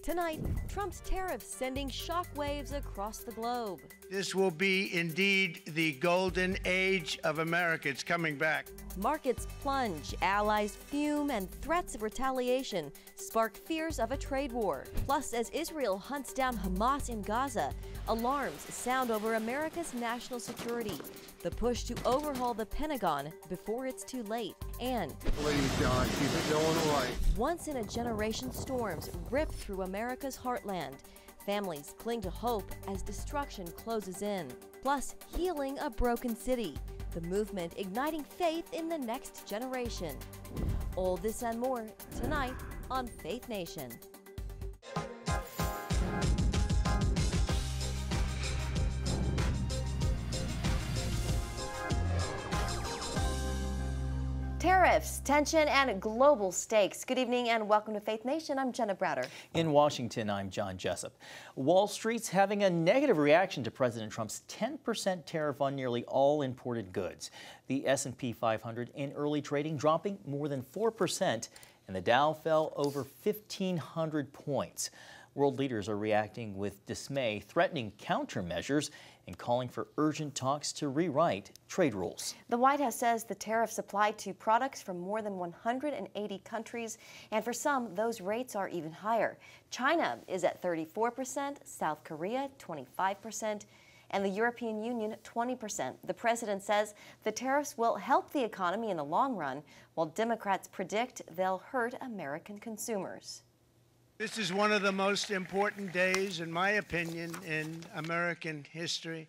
Tonight, Trump's tariffs sending shockwaves across the globe. This will be indeed the golden age of America. It's coming back. Markets plunge, allies fume, and threats of retaliation spark fears of a trade war. Plus, as Israel hunts down Hamas in Gaza, alarms sound over America's national security. The push to overhaul the Pentagon before it's too late. And Please, John, keep it going right. once-in-a-generation storms rip through America's heartland. Families cling to hope as destruction closes in. Plus, healing a broken city. The movement igniting faith in the next generation. All this and more tonight on Faith Nation. Tariffs, tension, and global stakes. Good evening and welcome to Faith Nation. I'm Jenna Browder. In Washington, I'm John Jessup. Wall Street's having a negative reaction to President Trump's 10% tariff on nearly all imported goods. The S&P 500 in early trading dropping more than 4%, and the Dow fell over 1,500 points. World leaders are reacting with dismay, threatening countermeasures and calling for urgent talks to rewrite trade rules. The White House says the tariffs apply to products from more than 180 countries, and for some, those rates are even higher. China is at 34%, South Korea 25%, and the European Union 20%. The president says the tariffs will help the economy in the long run, while Democrats predict they'll hurt American consumers. This is one of the most important days, in my opinion, in American history.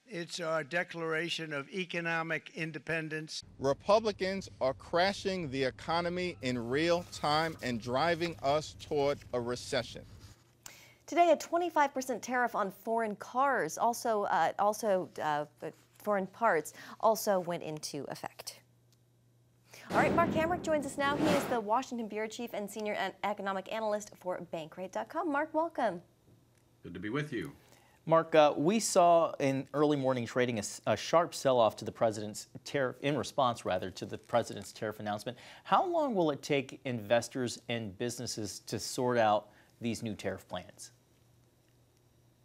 It's our declaration of economic independence. Republicans are crashing the economy in real time and driving us toward a recession. Today, a 25% tariff on foreign cars, foreign parts, also went into effect. All right, Mark Hamrick joins us now. He is the Washington Bureau Chief and Senior Economic Analyst for Bankrate.com. Mark, welcome. Good to be with you. Mark, we saw in early morning trading a sharp sell-off to the president's tariff, in response rather to the president's tariff announcement. How long will it take investors and businesses to sort out these new tariff plans?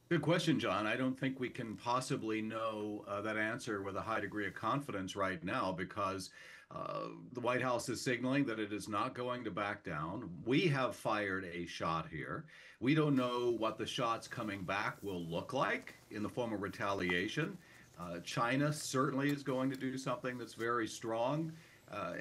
Good question, John. I don't think we can possibly know that answer with a high degree of confidence right now because the White House is signaling that it is not going to back down. We have fired a shot here. We don't know what the shots coming back will look like in the form of retaliation. China certainly is going to do something that's very strong.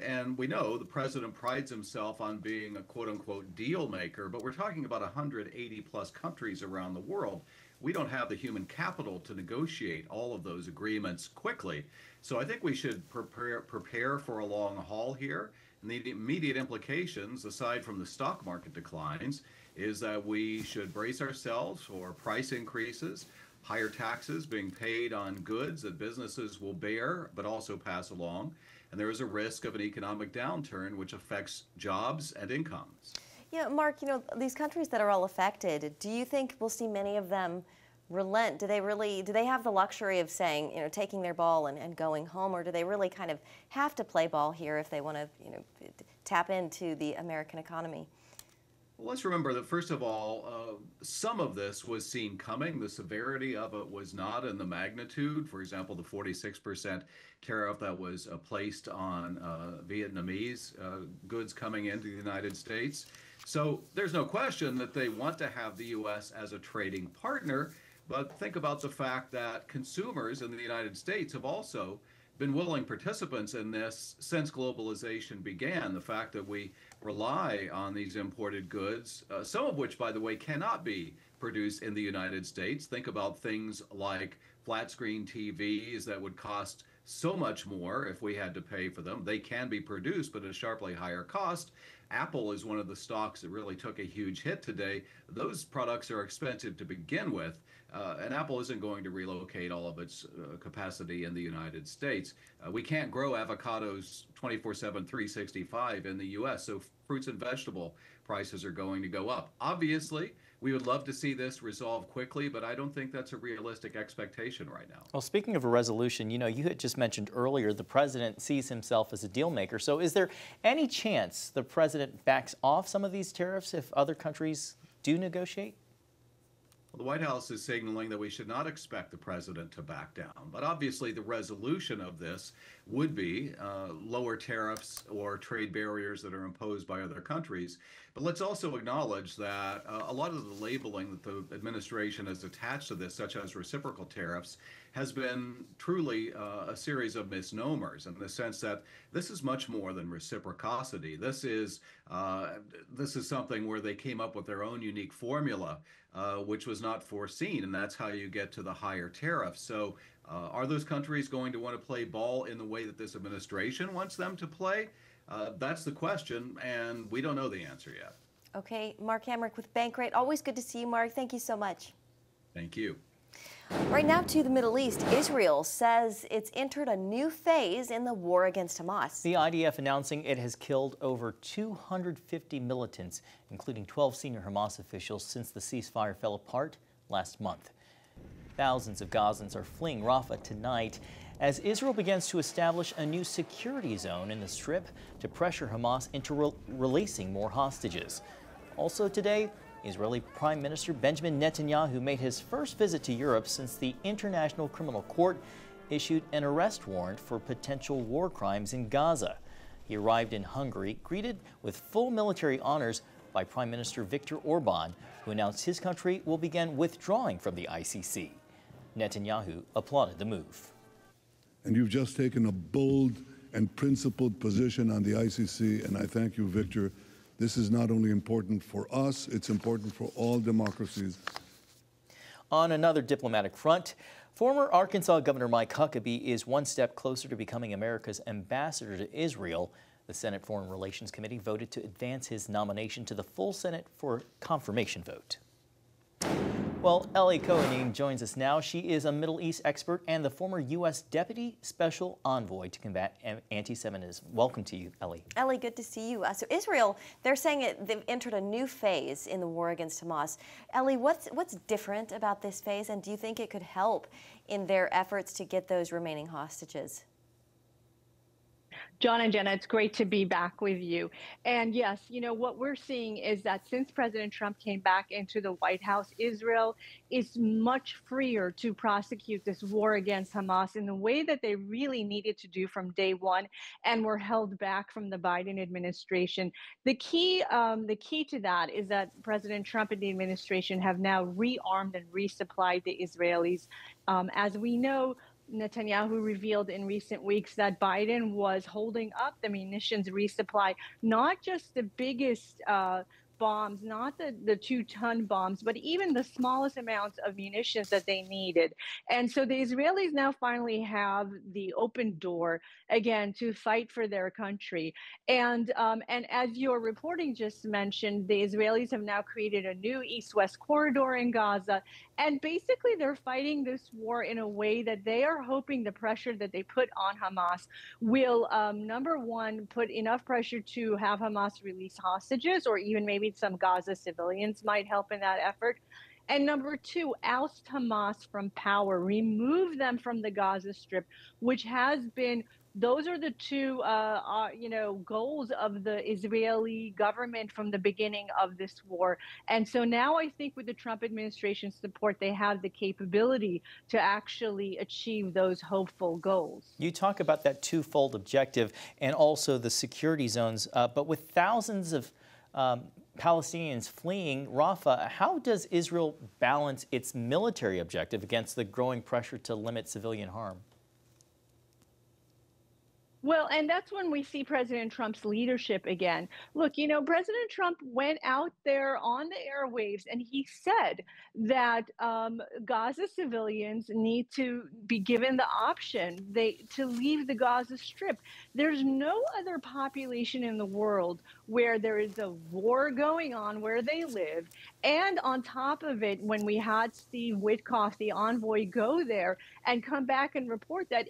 And we know the president prides himself on being a quote-unquote deal maker, but we're talking about 180 plus countries around the world. We don't have the human capital to negotiate all of those agreements quickly. So I think we should prepare for a long haul here. And the immediate implications, aside from the stock market declines, is that we should brace ourselves for price increases, higher taxes being paid on goods that businesses will bear but also pass along. And there is a risk of an economic downturn which affects jobs and incomes. Yeah, Mark, these countries that are all affected, do you think we'll see many of them relent? Do they have the luxury of saying, taking their ball and going home, or do they really kind of have to play ball here if they want to, tap into the American economy? Well, let's remember that, first of all, some of this was seen coming. The severity of it was not, in the magnitude. For example, the 46% tariff that was placed on Vietnamese goods coming into the United States. So there's no question that they want to have the U.S. as a trading partner, but think about the fact that consumers in the United States have also been willing participants in this since globalization began. The fact that we rely on these imported goods, some of which, by the way, cannot be produced in the United States. Think about things like flat screen TVs that would cost so much more if we had to pay for them. They can be produced, but at a sharply higher cost. Apple is one of the stocks that really took a huge hit today. Those products are expensive to begin with, and Apple isn't going to relocate all of its capacity in the United States. We can't grow avocados 24/7, 365 in the U.S., so fruits and vegetable prices are going to go up. Obviously, we would love to see this resolved quickly, but I don't think that's a realistic expectation right now. Well, speaking of a resolution, you had just mentioned earlier the president sees himself as a deal maker. So is there any chance the president backs off some of these tariffs if other countries do negotiate? The White House is signaling that we should not expect the president to back down. But obviously, the resolution of this would be lower tariffs or trade barriers that are imposed by other countries. But let's also acknowledge that a lot of the labeling that the administration has attached to this, such as reciprocal tariffs, has been truly a series of misnomers in the sense that this is much more than reciprocity. This is something where they came up with their own unique formula, which was not foreseen, and that's how you get to the higher tariffs. So are those countries going to want to play ball in the way that this administration wants them to play? That's the question, and we don't know the answer yet. Okay, Mark Hamrick with Bankrate. Always good to see you, Mark. Thank you so much. Thank you. Right now to the Middle East, Israel says it's entered a new phase in the war against Hamas. The IDF announcing it has killed over 250 militants, including 12 senior Hamas officials, since the ceasefire fell apart last month. Thousands of Gazans are fleeing Rafah tonight as Israel begins to establish a new security zone in the Strip to pressure Hamas into releasing more hostages. Also today, Israeli Prime Minister Benjamin Netanyahu made his first visit to Europe since the International Criminal Court issued an arrest warrant for potential war crimes in Gaza. He arrived in Hungary, greeted with full military honors by Prime Minister Viktor Orban, who announced his country will begin withdrawing from the ICC. Netanyahu applauded the move. And you've just taken a bold and principled position on the ICC, and I thank you, Victor. This is not only important for us, it's important for all democracies. On another diplomatic front, former Arkansas Governor Mike Huckabee is one step closer to becoming America's ambassador to Israel. The Senate Foreign Relations Committee voted to advance his nomination to the full Senate for confirmation vote. Well, Ellie Koenig joins us now. She is a Middle East expert and the former U.S. Deputy Special Envoy to combat anti-Semitism. Welcome to you, Ellie. Ellie, good to see you. So Israel, they're saying they've entered a new phase in the war against Hamas. Ellie, what's different about this phase, and do you think it could help in their efforts to get those remaining hostages? John and Jenna, it's great to be back with you. And yes, what we're seeing is that since President Trump came back into the White House, Israel is much freer to prosecute this war against Hamas in the way that they really needed to do from day one and were held back from the Biden administration. The key to that is that President Trump and the administration have now rearmed and resupplied the Israelis. As we know, Netanyahu revealed in recent weeks that Biden was holding up the munitions resupply, not just the biggest bombs, not the 2-ton bombs, but even the smallest amounts of munitions that they needed. And so the Israelis now finally have the open door again to fight for their country. And as your reporting just mentioned, the Israelis have now created a new east-west corridor in Gaza. And basically, they're fighting this war in a way that they are hoping the pressure that they put on Hamas will, number one, put enough pressure to have Hamas release hostages, or even maybe some Gaza civilians might help in that effort. And number two, oust Hamas from power, remove them from the Gaza Strip, which has been, those are the two, goals of the Israeli government from the beginning of this war. And so now I think with the Trump administration's support, they have the capability to actually achieve those hopeful goals. You talk about that twofold objective and also the security zones, but with thousands of Palestinians fleeing Rafah, how does Israel balance its military objective against the growing pressure to limit civilian harm? Well, and that's when we see President Trump's leadership again. Look, President Trump went out there on the airwaves and he said that Gaza civilians need to be given the option to leave the Gaza Strip. There's no other population in the world where there is a war going on where they live. And on top of it, when we had Steve Witkoff, the envoy, go there and come back and report that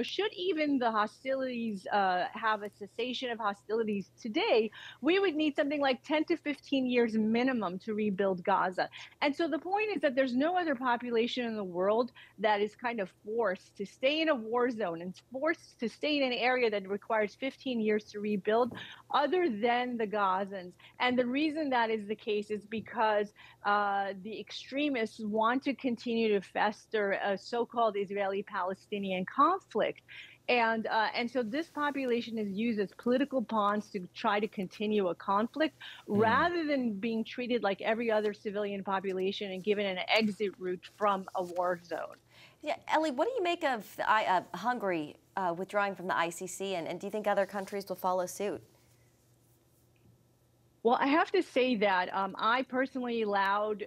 should even the hostilities have a cessation of hostilities today, we would need something like 10 to 15 years minimum to rebuild Gaza. And so the point is that there's no other population in the world that is kind of forced to stay in a war zone and forced to stay in an area that requires 15 years to rebuild other than the Gazans. And the reason that is the case is because the extremists want to continue to fester a so-called Israeli-Palestinian conflict. And so this population is used as political pawns to try to continue a conflict rather than being treated like every other civilian population and given an exit route from a war zone. Yeah, Ellie, what do you make of Hungary withdrawing from the ICC, and do you think other countries will follow suit? Well, I have to say that I personally allowed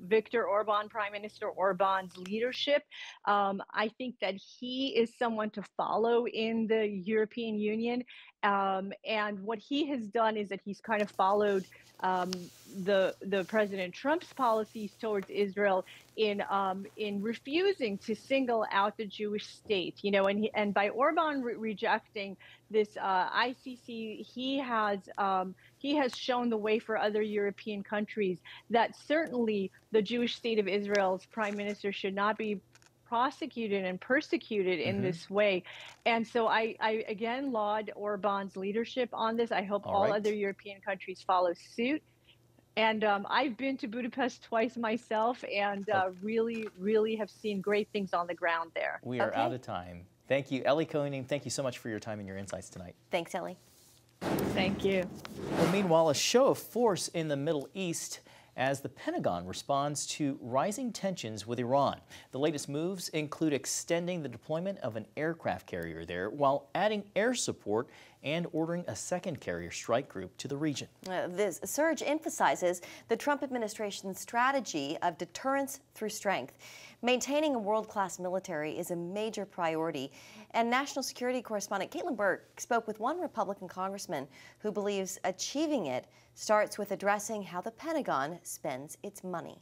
Viktor Orban, Prime Minister Orban's leadership. I think that he is someone to follow in the European Union. And what he has done is that he's kind of followed the President Trump's policies towards Israel in refusing to single out the Jewish state, you know, and by Orban rejecting this ICC, he has shown the way for other European countries that certainly the Jewish state of Israel's prime minister should not be prosecuted and persecuted in this way. And so I again laud Orban's leadership on this. I hope all other European countries follow suit. And I've been to Budapest twice myself and really, really have seen great things on the ground there. We are out of time. Thank you, Ellie Koenig. Thank you so much for your time and your insights tonight. Thanks, Ellie. Thank you. Well, meanwhile, a show of force in the Middle East as the Pentagon responds to rising tensions with Iran. The latest moves include extending the deployment of an aircraft carrier there while adding air support and ordering a second carrier strike group to the region. This surge emphasizes the Trump administration's strategy of deterrence through strength. Maintaining a world-class military is a major priority, and national security correspondent Caitlin Burke spoke with one Republican congressman who believes achieving it starts with addressing how the Pentagon spends its money.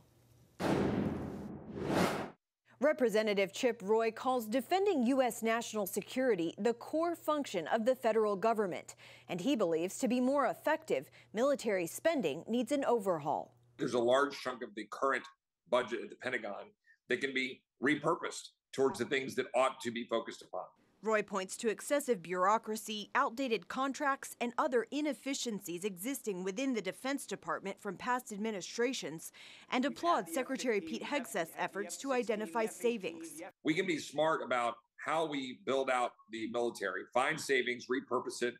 Representative Chip Roy calls defending U.S. national security the core function of the federal government, and he believes to be more effective, military spending needs an overhaul. There's a large chunk of the current budget at the Pentagon that can be repurposed towards the things that ought to be focused upon. Roy points to excessive bureaucracy, outdated contracts, and other inefficiencies existing within the Defense Department from past administrations, and applauds Secretary Pete Hegseth's efforts to identify savings. We can be smart about how we build out the military, find savings, repurpose it,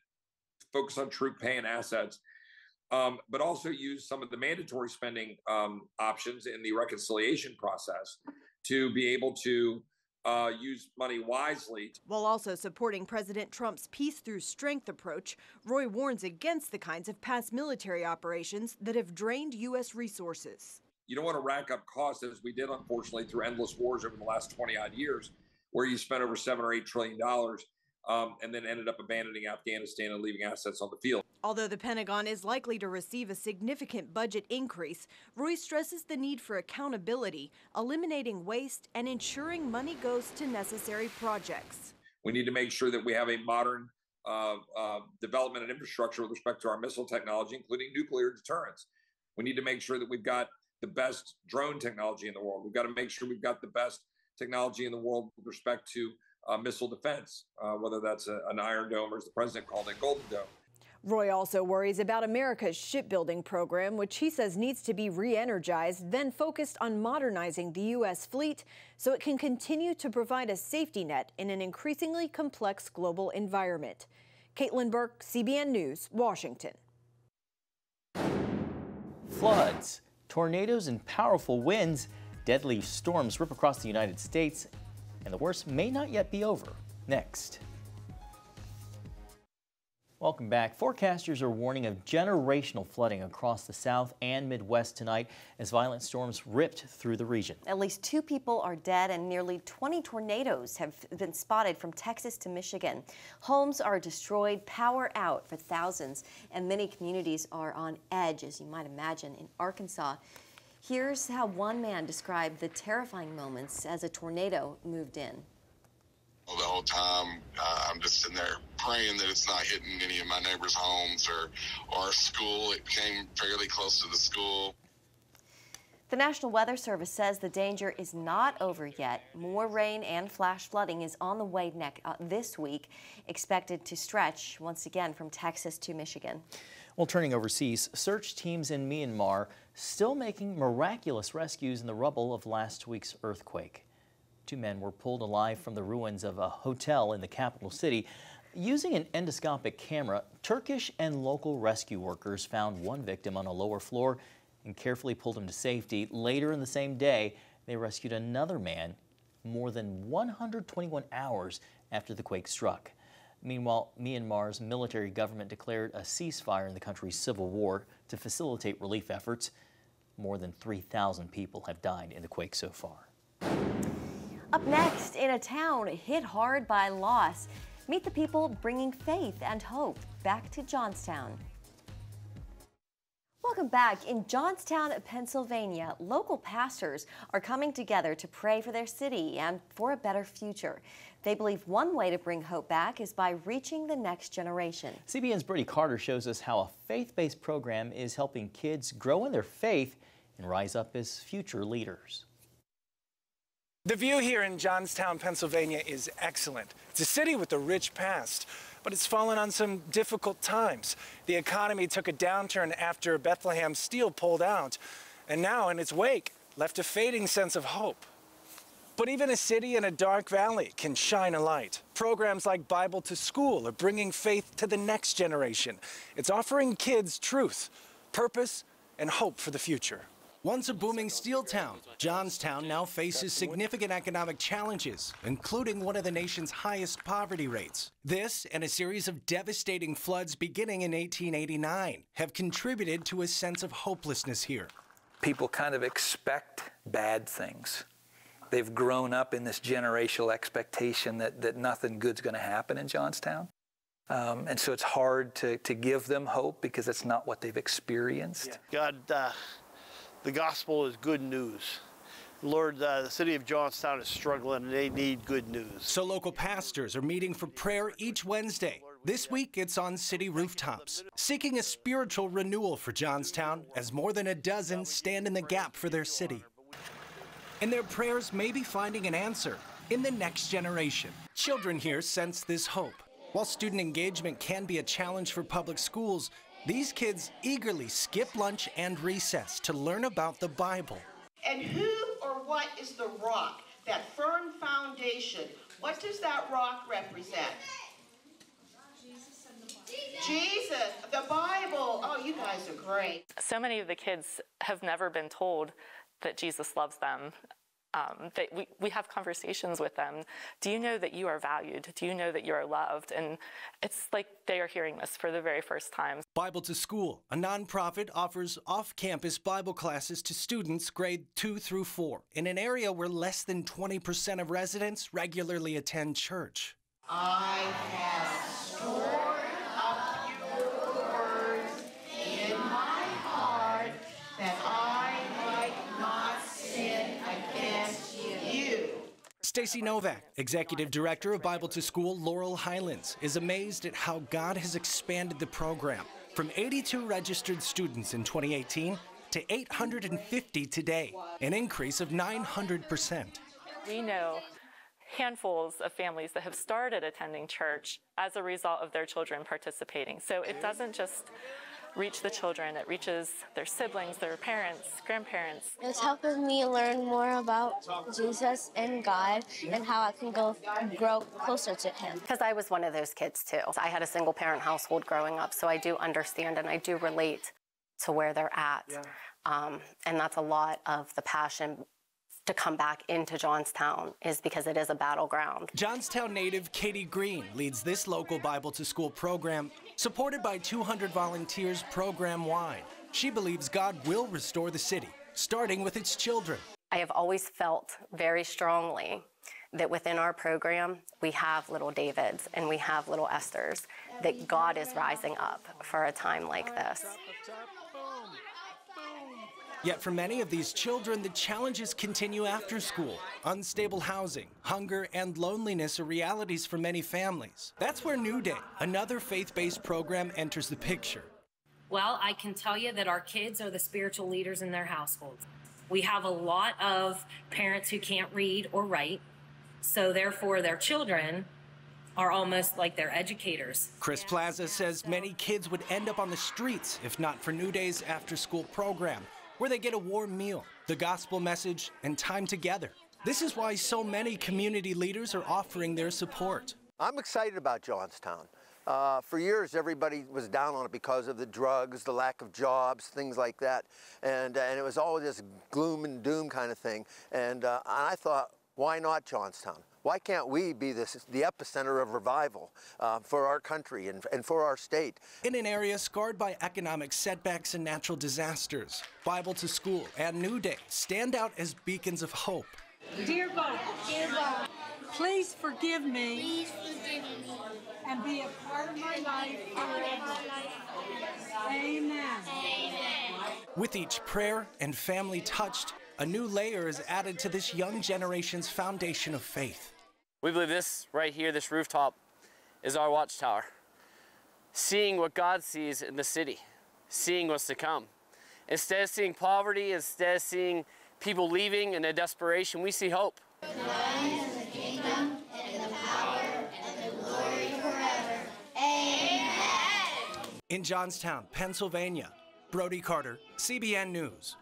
focus on troop pay and assets, but also use some of the mandatory spending options in the reconciliation process to be able to use money wisely. While also supporting President Trump's peace through strength approach, Roy warns against the kinds of past military operations that have drained U.S. resources. You don't want to rack up costs as we did, unfortunately, through endless wars over the last 20-odd years, where you spent over $7 or $8 trillion and then ended up abandoning Afghanistan and leaving assets on the field. Although the Pentagon is likely to receive a significant budget increase, Roy stresses the need for accountability, eliminating waste, and ensuring money goes to necessary projects. We need to make sure that we have a modern development and infrastructure with respect to our missile technology, including nuclear deterrence. We need to make sure that we've got the best drone technology in the world. We've got to make sure we've got the best technology in the world with respect to missile defense, whether that's an Iron Dome or, as the president called it, Golden Dome. Roy also worries about America's shipbuilding program, which he says needs to be re-energized, then focused on modernizing the U.S. fleet so it can continue to provide a safety net in an increasingly complex global environment. Caitlin Burke, CBN News, Washington. Floods, tornadoes, and powerful winds. Deadly storms rip across the United States, and the worst may not yet be over. Next. Welcome back. Forecasters are warning of generational flooding across the South and Midwest tonight as violent storms ripped through the region. At least 2 people are dead and nearly 20 tornadoes have been spotted from Texas to Michigan. Homes are destroyed, power out for thousands, and many communities are on edge, as you might imagine, in Arkansas. Here's how one man described the terrifying moments as a tornado moved in. The whole time, I'm just sitting there praying that it's not hitting any of my neighbors' homes or our school. It came fairly close to the school. The National Weather Service says the danger is not over yet. More rain and flash flooding is on the way this week, expected to stretch once again from Texas to Michigan. Well, turning overseas, search teams in Myanmar still making miraculous rescues in the rubble of last week's earthquake. 2 men were pulled alive from the ruins of a hotel in the capital city. Using an endoscopic camera, Turkish and local rescue workers found one victim on a lower floor and carefully pulled him to safety. Later in the same day, they rescued another man more than 121 hours after the quake struck. Meanwhile, Myanmar's military government declared a ceasefire in the country's civil war to facilitate relief efforts. More than 3,000 people have died in the quake so far. Up next, in a town hit hard by loss, meet the people bringing faith and hope back to Johnstown. Welcome back. In Johnstown, Pennsylvania, local pastors are coming together to pray for their city and for a better future. They believe one way to bring hope back is by reaching the next generation. CBN's Brittany Carter shows us how a faith-based program is helping kids grow in their faith and rise up as future leaders. The view here in Johnstown, Pennsylvania is excellent. It's a city with a rich past, but it's fallen on some difficult times. The economy took a downturn after Bethlehem Steel pulled out, and now in its wake left a fading sense of hope. But even a city in a dark valley can shine a light. Programs like Bible to School are bringing faith to the next generation. It's offering kids truth, purpose, and hope for the future. Once a booming steel town, Johnstown now faces significant economic challenges, including one of the nation's highest poverty rates. This and a series of devastating floods beginning in 1889 have contributed to a sense of hopelessness here. People kind of expect bad things. They've grown up in this generational expectation that nothing good's going to happen in Johnstown. And so it's hard to give them hope because it's not what they've experienced. God, the gospel is good news. Lord, the city of Johnstown is struggling and they need good news. So local pastors are meeting for prayer each Wednesday. This week it's on city rooftops, seeking a spiritual renewal for Johnstown as more than a dozen stand in the gap for their city. And their prayers may be finding an answer in the next generation. Children here sense this hope. While student engagement can be a challenge for public schools, these kids eagerly skip lunch and recess to learn about the Bible. And who or what is the rock, that firm foundation? What does that rock represent? Jesus, the Bible. Oh, you guys are great. So many of the kids have never been told that Jesus loves them. We have conversations with them. Do you know that you are valued? Do you know that you are loved? And it's like they are hearing this for the very first time. Bible to School, a nonprofit, offers off-campus Bible classes to students grade 2 through 4 in an area where less than 20% of residents regularly attend church. I have stored up your words in my heart that I might not sin against you. Stacy Novak, Executive Director of Bible to School Laurel Highlands, is amazed at how God has expanded the program from 82 registered students in 2018 to 850 today, an increase of 900%. We know handfuls of families that have started attending church as a result of their children participating. So it doesn't just reach the children, it reaches their siblings, their parents, grandparents. It's helping me learn more about Jesus and God and how I can grow closer to Him. Because I was one of those kids too. I had a single parent household growing up, so I do understand and I do relate to where they're at. Yeah. And that's a lot of the passion to come back into Johnstown, is because it is a battleground. Johnstown native Katie Green leads this local Bible to School program, supported by 200 volunteers program-wide. She believes God will restore the city, starting with its children. I have always felt very strongly that within our program, we have little Davids and we have little Esthers that God is rising up for a time like this. Yet for many of these children, the challenges continue after school. Unstable housing, hunger, and loneliness are realities for many families. That's where New Day, another faith-based program, enters the picture. Well, I can tell you that our kids are the spiritual leaders in their households. We have a lot of parents who can't read or write, so therefore their children are almost like their educators. Chris Plaza says many kids would end up on the streets if not for New Day's after-school program, where they get a warm meal, the gospel message, and time together. This is why so many community leaders are offering their support. I'm excited about Johnstown. For years, everybody was down on it because of the drugs, the lack of jobs, things like that. And it was all this gloom and doom kind of thing. And I thought, why not Johnstown? Why can't we be the epicenter of revival for our country and for our state? In an area scarred by economic setbacks and natural disasters, Bible to School and New Day stand out as beacons of hope. Dear God, please forgive me, and be a part of my life forever. Amen. With each prayer and family touched, a new layer is added to this young generation's foundation of faith. We believe this right here, this rooftop, is our watchtower. Seeing what God sees in the city, seeing what's to come. Instead of seeing poverty, instead of seeing people leaving in their desperation, we see hope. Thine is the kingdom and the power and the glory forever. Amen. In Johnstown, Pennsylvania, Brody Carter, CBN News.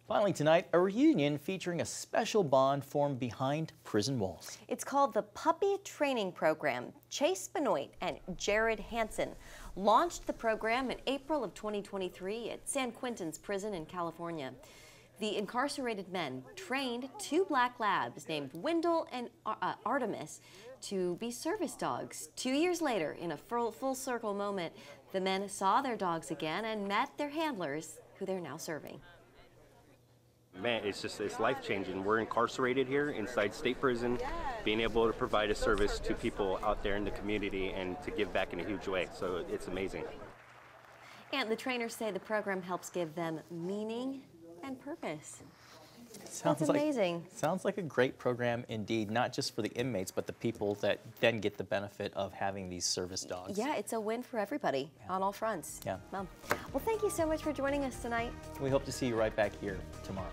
Finally tonight, a reunion featuring a special bond formed behind prison walls. It's called the Puppy Training Program. Chase Benoit and Jared Hansen launched the program in April of 2023 at San Quentin's prison in California. The incarcerated men trained 2 black labs named Wendell and Artemis to be service dogs. 2 years later, in a full circle moment, the men saw their dogs again and met their handlers, who they're now serving. Man, it's life-changing. We're incarcerated here inside state prison, being able to provide a service to people out there in the community and to give back in a huge way. So it's amazing. And the trainers say the program helps give them meaning and purpose. That's amazing. Sounds like a great program indeed, not just for the inmates, but the people that then get the benefit of having these service dogs. Yeah, it's a win for everybody on all fronts. Yeah. Well, thank you so much for joining us tonight. We hope to see you right back here tomorrow.